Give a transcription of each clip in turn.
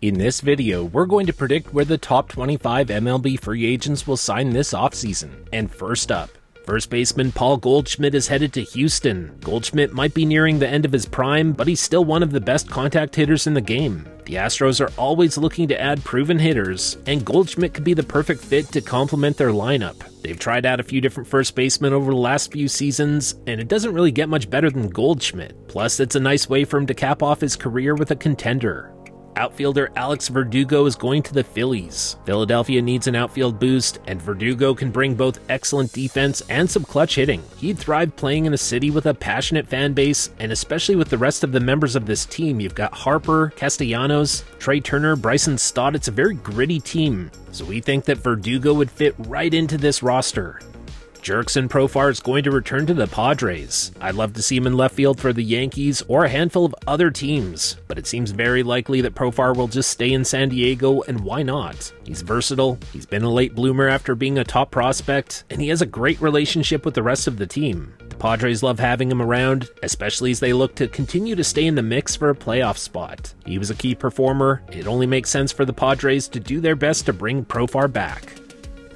In this video, we're going to predict where the top 25 MLB free agents will sign this offseason. And first up, first baseman Paul Goldschmidt is headed to Houston. Goldschmidt might be nearing the end of his prime, but he's still one of the best contact hitters in the game. The Astros are always looking to add proven hitters, and Goldschmidt could be the perfect fit to complement their lineup. They've tried out a few different first basemen over the last few seasons, and it doesn't really get much better than Goldschmidt. Plus, it's a nice way for him to cap off his career with a contender. Outfielder Alex Verdugo is going to the Phillies. Philadelphia needs an outfield boost, and Verdugo can bring both excellent defense and some clutch hitting. He'd thrive playing in a city with a passionate fan base, and especially with the rest of the members of this team. You've got Harper, Castellanos, Trey Turner, Bryson Stott. It's a very gritty team, so we think that Verdugo would fit right into this roster. Jurickson Profar is going to return to the Padres. I'd love to see him in left field for the Yankees or a handful of other teams, but it seems very likely that Profar will just stay in San Diego, and why not? He's versatile, he's been a late bloomer after being a top prospect, and he has a great relationship with the rest of the team. The Padres love having him around, especially as they look to continue to stay in the mix for a playoff spot. He was a key performer. It only makes sense for the Padres to do their best to bring Profar back.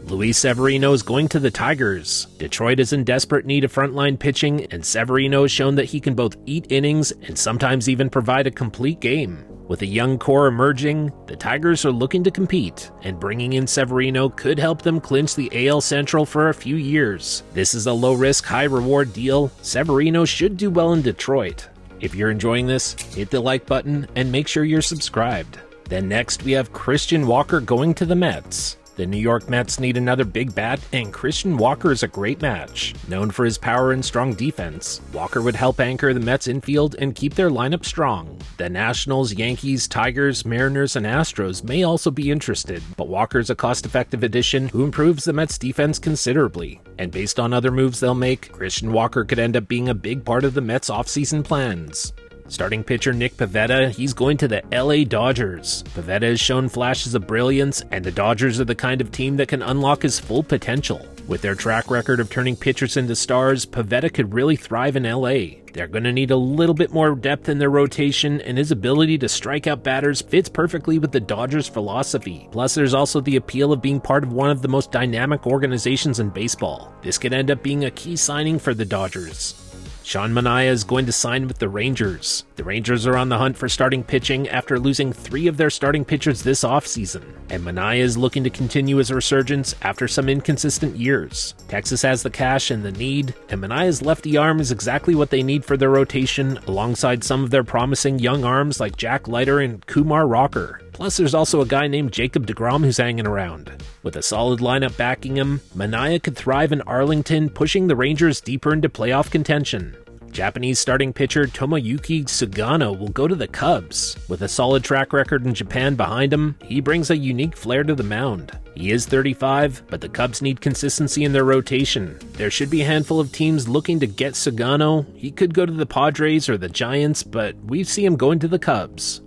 Luis Severino is going to the Tigers. Detroit is in desperate need of frontline pitching, and Severino has shown that he can both eat innings and sometimes even provide a complete game. With a young core emerging, the Tigers are looking to compete, and bringing in Severino could help them clinch the AL Central for a few years. This is a low-risk, high-reward deal. Severino should do well in Detroit. If you're enjoying this, hit the like button and make sure you're subscribed. Then next, we have Christian Walker going to the Mets. The New York Mets need another big bat, and Christian Walker is a great match. Known for his power and strong defense, Walker would help anchor the Mets infield and keep their lineup strong. The Nationals, Yankees, Tigers, Mariners, and Astros may also be interested, but Walker is a cost-effective addition who improves the Mets defense considerably. And based on other moves they'll make, Christian Walker could end up being a big part of the Mets' offseason plans. Starting pitcher Nick Pivetta, he's going to the LA Dodgers. Pivetta has shown flashes of brilliance, and the Dodgers are the kind of team that can unlock his full potential. With their track record of turning pitchers into stars, Pivetta could really thrive in LA. They're going to need a little bit more depth in their rotation, and his ability to strike out batters fits perfectly with the Dodgers' philosophy. Plus, there's also the appeal of being part of one of the most dynamic organizations in baseball. This could end up being a key signing for the Dodgers. Sean Manaea is going to sign with the Rangers. The Rangers are on the hunt for starting pitching after losing 3 of their starting pitchers this offseason, and Manaea is looking to continue his resurgence after some inconsistent years. Texas has the cash and the need, and Manaea's lefty arm is exactly what they need for their rotation, alongside some of their promising young arms like Jack Leiter and Kumar Rocker. Plus, there's also a guy named Jacob deGrom who's hanging around. With a solid lineup backing him, Manaea could thrive in Arlington, pushing the Rangers deeper into playoff contention. Japanese starting pitcher Tomoyuki Sugano will go to the Cubs. With a solid track record in Japan behind him, he brings a unique flair to the mound. He is 35, but the Cubs need consistency in their rotation. There should be a handful of teams looking to get Sugano. He could go to the Padres or the Giants, but we see him going to the Cubs.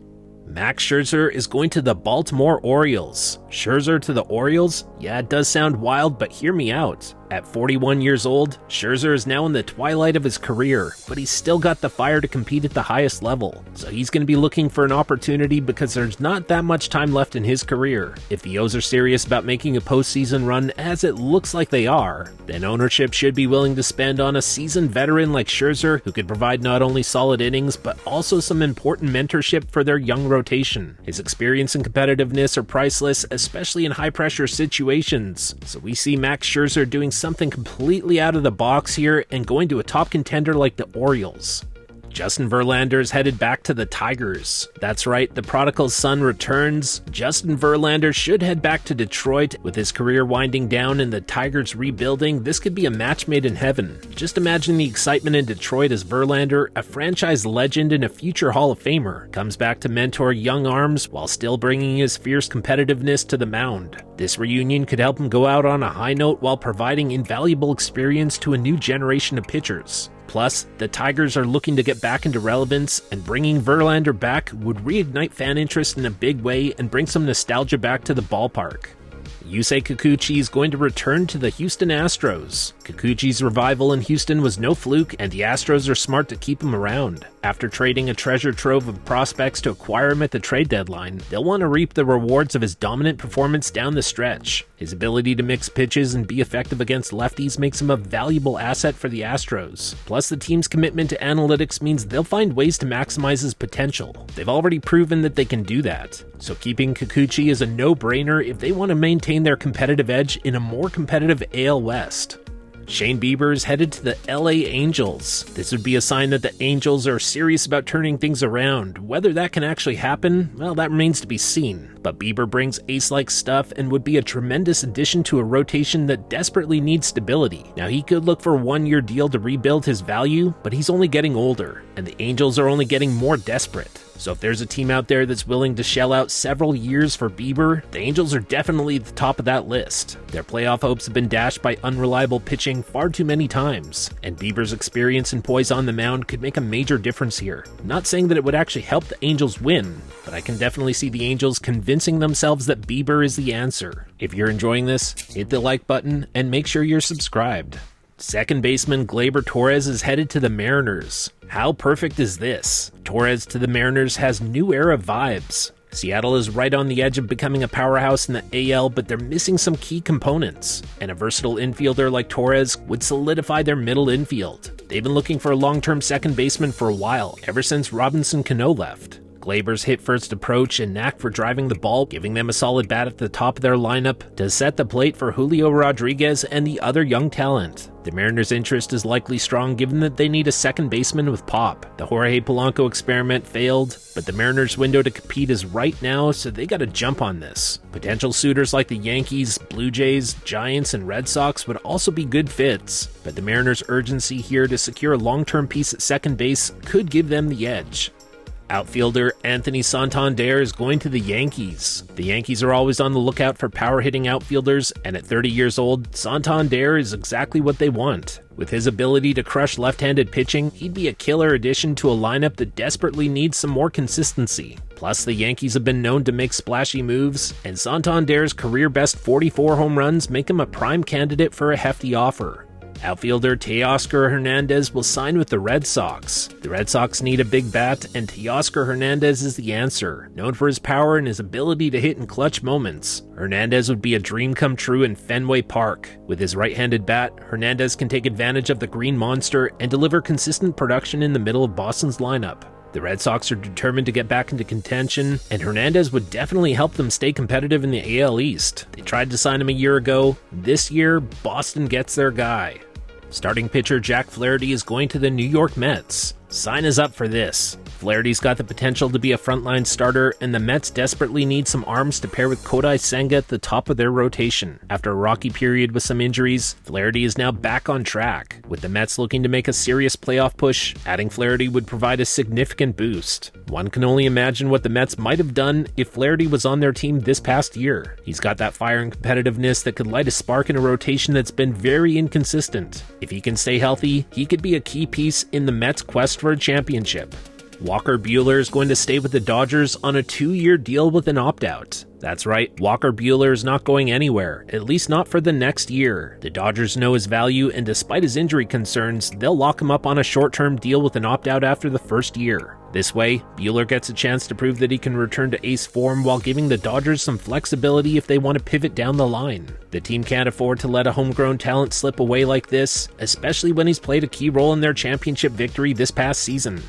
Max Scherzer is going to the Baltimore Orioles. Scherzer to the Orioles? Yeah, it does sound wild, but hear me out. At 41 years old, Scherzer is now in the twilight of his career, but he's still got the fire to compete at the highest level. So he's going to be looking for an opportunity because there's not that much time left in his career. If the O's are serious about making a postseason run, as it looks like they are, then ownership should be willing to spend on a seasoned veteran like Scherzer, who could provide not only solid innings, but also some important mentorship for their young rotation. His experience and competitiveness are priceless, especially in high-pressure situations. So we see Max Scherzer doing something completely out of the box here and going to a top contender like the Orioles. Justin Verlander is headed back to the Tigers. That's right, the prodigal son returns. Justin Verlander should head back to Detroit. With his career winding down and the Tigers rebuilding, this could be a match made in heaven. Just imagine the excitement in Detroit as Verlander, a franchise legend and a future Hall of Famer, comes back to mentor young arms while still bringing his fierce competitiveness to the mound. This reunion could help him go out on a high note while providing invaluable experience to a new generation of pitchers. Plus, the Tigers are looking to get back into relevance, and bringing Verlander back would reignite fan interest in a big way and bring some nostalgia back to the ballpark. Yusei Kikuchi is going to return to the Houston Astros. Kikuchi's revival in Houston was no fluke, and the Astros are smart to keep him around. After trading a treasure trove of prospects to acquire him at the trade deadline, they'll want to reap the rewards of his dominant performance down the stretch. His ability to mix pitches and be effective against lefties makes him a valuable asset for the Astros. Plus, the team's commitment to analytics means they'll find ways to maximize his potential. They've already proven that they can do that. So keeping Kikuchi is a no-brainer if they want to maintain their competitive edge in a more competitive AL West. Shane Bieber is headed to the LA Angels. This would be a sign that the Angels are serious about turning things around. Whether that can actually happen, well, that remains to be seen. But Bieber brings ace-like stuff and would be a tremendous addition to a rotation that desperately needs stability. Now, he could look for a one-year deal to rebuild his value, but he's only getting older, and the Angels are only getting more desperate. So if there's a team out there that's willing to shell out several years for Bieber, the Angels are definitely at the top of that list. Their playoff hopes have been dashed by unreliable pitching far too many times, and Bieber's experience and poise on the mound could make a major difference here. Not saying that it would actually help the Angels win, but I can definitely see the Angels convincing themselves that Bieber is the answer. If you're enjoying this, hit the like button and make sure you're subscribed. Second baseman Gleyber Torres is headed to the Mariners. How perfect is this? Torres to the Mariners has new era vibes. Seattle is right on the edge of becoming a powerhouse in the AL, but they're missing some key components. And a versatile infielder like Torres would solidify their middle infield. They've been looking for a long-term second baseman for a while, ever since Robinson Cano left. Gleyber's hit-first approach and knack for driving the ball, giving them a solid bat at the top of their lineup to set the plate for Julio Rodriguez and the other young talent. The Mariners' interest is likely strong given that they need a second baseman with pop. The Jorge Polanco experiment failed, but the Mariners' window to compete is right now, so they gotta jump on this. Potential suitors like the Yankees, Blue Jays, Giants, and Red Sox would also be good fits, but the Mariners' urgency here to secure a long-term piece at second base could give them the edge. Outfielder Anthony Santander is going to the Yankees. The Yankees are always on the lookout for power-hitting outfielders, and at 30 years old, Santander is exactly what they want. With his ability to crush left-handed pitching, he'd be a killer addition to a lineup that desperately needs some more consistency. Plus, the Yankees have been known to make splashy moves, and Santander's career-best 44 home runs make him a prime candidate for a hefty offer. Outfielder Teoscar Hernandez will sign with the Red Sox. The Red Sox need a big bat, and Teoscar Hernandez is the answer. Known for his power and his ability to hit in clutch moments, Hernandez would be a dream come true in Fenway Park. With his right-handed bat, Hernandez can take advantage of the green monster and deliver consistent production in the middle of Boston's lineup. The Red Sox are determined to get back into contention, and Hernandez would definitely help them stay competitive in the AL East. They tried to sign him a year ago. This year, Boston gets their guy. Starting pitcher Jack Flaherty is going to the New York Mets. Sign us up for this. Flaherty's got the potential to be a frontline starter, and the Mets desperately need some arms to pair with Kodai Senga at the top of their rotation. After a rocky period with some injuries, Flaherty is now back on track. With the Mets looking to make a serious playoff push, adding Flaherty would provide a significant boost. One can only imagine what the Mets might have done if Flaherty was on their team this past year. He's got that fire and competitiveness that could light a spark in a rotation that's been very inconsistent. If he can stay healthy, he could be a key piece in the Mets' quest for a championship. Walker Buehler is going to stay with the Dodgers on a 2-year deal with an opt-out. That's right, Walker Buehler is not going anywhere, at least not for the next year. The Dodgers know his value, and despite his injury concerns, they'll lock him up on a short-term deal with an opt-out after the first year. This way, Buehler gets a chance to prove that he can return to ace form while giving the Dodgers some flexibility if they want to pivot down the line. The team can't afford to let a homegrown talent slip away like this, especially when he's played a key role in their championship victory this past season.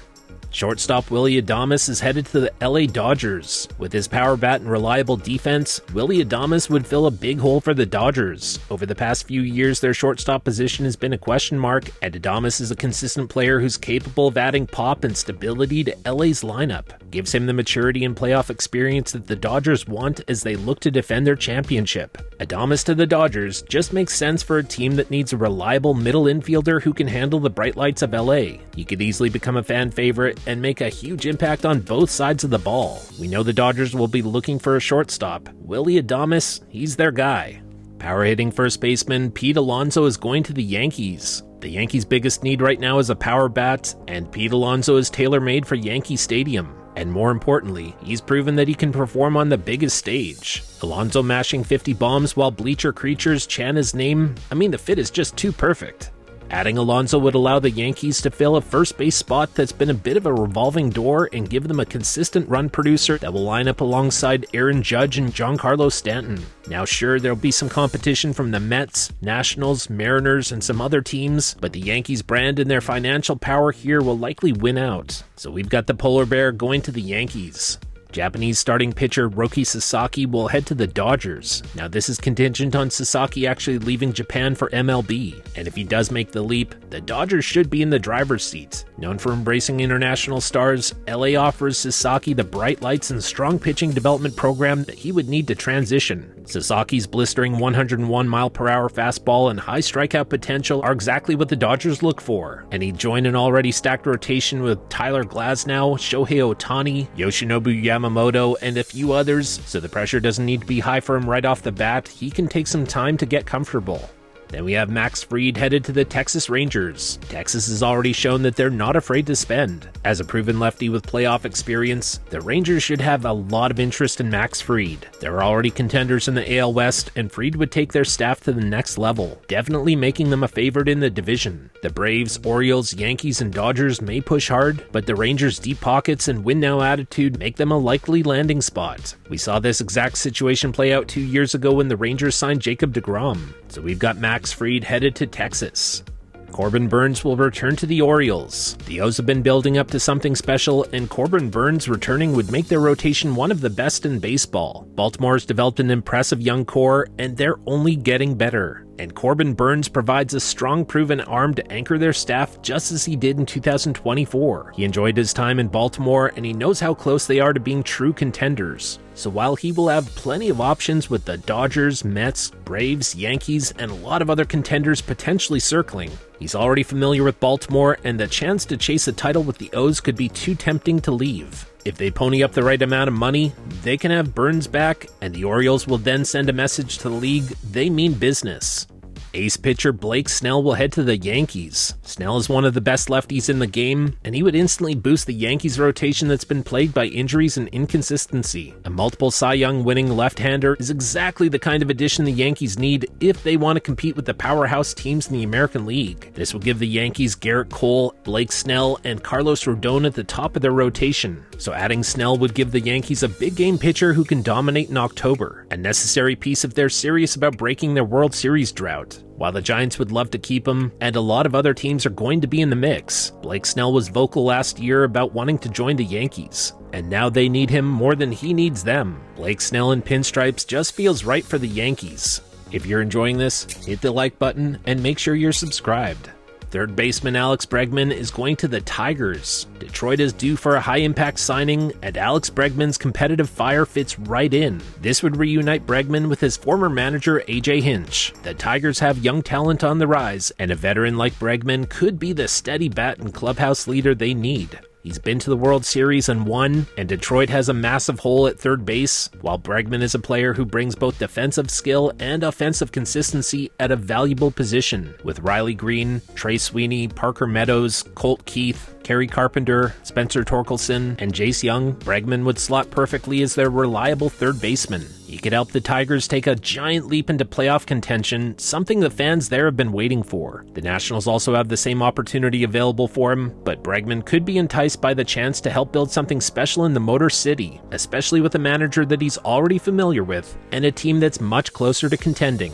Shortstop Willy Adames is headed to the LA Dodgers. With his power bat and reliable defense, Willy Adames would fill a big hole for the Dodgers. Over the past few years, their shortstop position has been a question mark, and Adames is a consistent player who's capable of adding pop and stability to LA's lineup. Gives him the maturity and playoff experience that the Dodgers want as they look to defend their championship. Adames to the Dodgers just makes sense for a team that needs a reliable middle infielder who can handle the bright lights of LA. He could easily become a fan favorite and make a huge impact on both sides of the ball. We know the Dodgers will be looking for a shortstop. Willy Adames, he's their guy. Power-hitting first baseman Pete Alonso is going to the Yankees. The Yankees' biggest need right now is a power bat, and Pete Alonso is tailor-made for Yankee Stadium. And more importantly, he's proven that he can perform on the biggest stage. Alonso mashing 50 bombs while bleacher creatures chant his name, the fit is just too perfect. Adding Alonso would allow the Yankees to fill a first base spot that's been a bit of a revolving door and give them a consistent run producer that will line up alongside Aaron Judge and Giancarlo Stanton. Now sure, there'll be some competition from the Mets, Nationals, Mariners, and some other teams, but the Yankees brand and their financial power here will likely win out. So we've got the polar bear going to the Yankees. Japanese starting pitcher Roki Sasaki will head to the Dodgers. Now this is contingent on Sasaki actually leaving Japan for MLB, and if he does make the leap, the Dodgers should be in the driver's seat. Known for embracing international stars, LA offers Sasaki the bright lights and strong pitching development program that he would need to transition. Sasaki's blistering 101-mile-per-hour fastball and high strikeout potential are exactly what the Dodgers look for, and he'd join an already stacked rotation with Tyler Glasnow, Shohei Ohtani, Yoshinobu Yamamoto, and a few others, so the pressure doesn't need to be high for him right off the bat. He can take some time to get comfortable. Then we have Max Fried headed to the Texas Rangers. Texas has already shown that they're not afraid to spend. As a proven lefty with playoff experience, the Rangers should have a lot of interest in Max Fried. They're already contenders in the AL West, and Fried would take their staff to the next level, definitely making them a favorite in the division. The Braves, Orioles, Yankees, and Dodgers may push hard, but the Rangers' deep pockets and win-now attitude make them a likely landing spot. We saw this exact situation play out 2 years ago when the Rangers signed Jacob deGrom. So we've got Max Fried headed to Texas. Corbin Burnes will return to the Orioles. The O's have been building up to something special, and Corbin Burnes returning would make their rotation one of the best in baseball. Baltimore's developed an impressive young core, and they're only getting better. And Corbin Burnes provides a strong, proven arm to anchor their staff just as he did in 2024. He enjoyed his time in Baltimore, and he knows how close they are to being true contenders. So while he will have plenty of options with the Dodgers, Mets, Braves, Yankees, and a lot of other contenders potentially circling, he's already familiar with Baltimore, and the chance to chase a title with the O's could be too tempting to leave. If they pony up the right amount of money, they can have Burnes back, and the Orioles will then send a message to the league they mean business. Ace pitcher Blake Snell will head to the Yankees. Snell is one of the best lefties in the game, and he would instantly boost the Yankees' rotation that's been plagued by injuries and inconsistency. A multiple Cy Young winning left-hander is exactly the kind of addition the Yankees need if they want to compete with the powerhouse teams in the American League. This will give the Yankees Garrett Cole, Blake Snell, and Carlos Rodon at the top of their rotation. So adding Snell would give the Yankees a big-game pitcher who can dominate in October, a necessary piece if they're serious about breaking their World Series drought. While the Giants would love to keep him, and a lot of other teams are going to be in the mix, Blake Snell was vocal last year about wanting to join the Yankees, and now they need him more than he needs them. Blake Snell in pinstripes just feels right for the Yankees. If you're enjoying this, hit the like button and make sure you're subscribed. Third baseman Alex Bregman is going to the Tigers. Detroit is due for a high-impact signing, and Alex Bregman's competitive fire fits right in. This would reunite Bregman with his former manager A.J. Hinch. The Tigers have young talent on the rise, and a veteran like Bregman could be the steady bat and clubhouse leader they need. He's been to the World Series and won, and Detroit has a massive hole at third base, while Bregman is a player who brings both defensive skill and offensive consistency at a valuable position. With Riley Green, Trey Sweeney, Parker Meadows, Colt Keith, Kerry Carpenter, Spencer Torkelson, and Jace Young, Bregman would slot perfectly as their reliable third baseman. He could help the Tigers take a giant leap into playoff contention, something the fans there have been waiting for. The Nationals also have the same opportunity available for him, but Bregman could be enticed by the chance to help build something special in the Motor City, especially with a manager that he's already familiar with, and a team that's much closer to contending.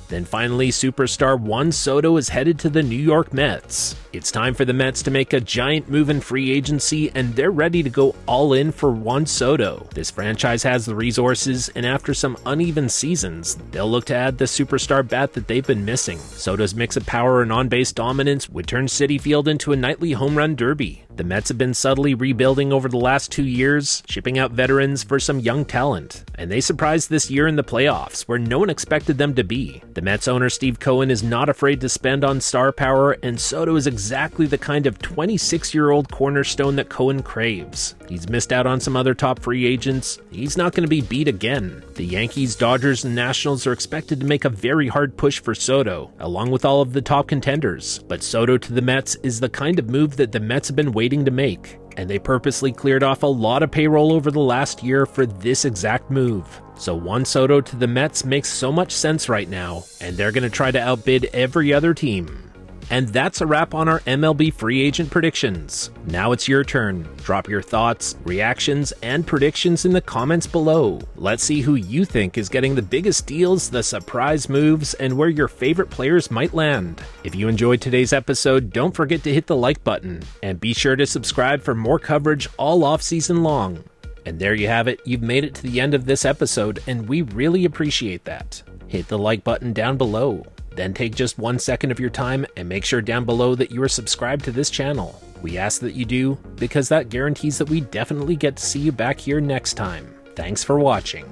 Then finally, superstar Juan Soto is headed to the New York Mets. It's time for the Mets to make a giant move in free agency, and they're ready to go all in for Juan Soto. This franchise has the resources, and after some uneven seasons, they'll look to add the superstar bat that they've been missing. Soto's mix of power and on-base dominance would turn Citi Field into a nightly home run derby. The Mets have been subtly rebuilding over the last 2 years, shipping out veterans for some young talent, and they surprised this year in the playoffs, where no one expected them to be. The Mets owner Steve Cohen is not afraid to spend on star power, and Soto is exactly the kind of 26-year-old cornerstone that Cohen craves. He's missed out on some other top free agents. He's not going to be beat again. The Yankees, Dodgers, and Nationals are expected to make a very hard push for Soto, along with all of the top contenders. But Soto to the Mets is the kind of move that the Mets have been waiting to make, and they purposely cleared off a lot of payroll over the last year for this exact move. So Juan Soto to the Mets makes so much sense right now, and they're going to try to outbid every other team. And that's a wrap on our MLB free agent predictions. Now it's your turn. Drop your thoughts, reactions, and predictions in the comments below. Let's see who you think is getting the biggest deals, the surprise moves, and where your favorite players might land. If you enjoyed today's episode, don't forget to hit the like button, and be sure to subscribe for more coverage all off-season long. And there you have it, you've made it to the end of this episode, and we really appreciate that. Hit the like button down below. Then take just 1 second of your time and make sure down below that you are subscribed to this channel. We ask that you do, because that guarantees that we definitely get to see you back here next time. Thanks for watching.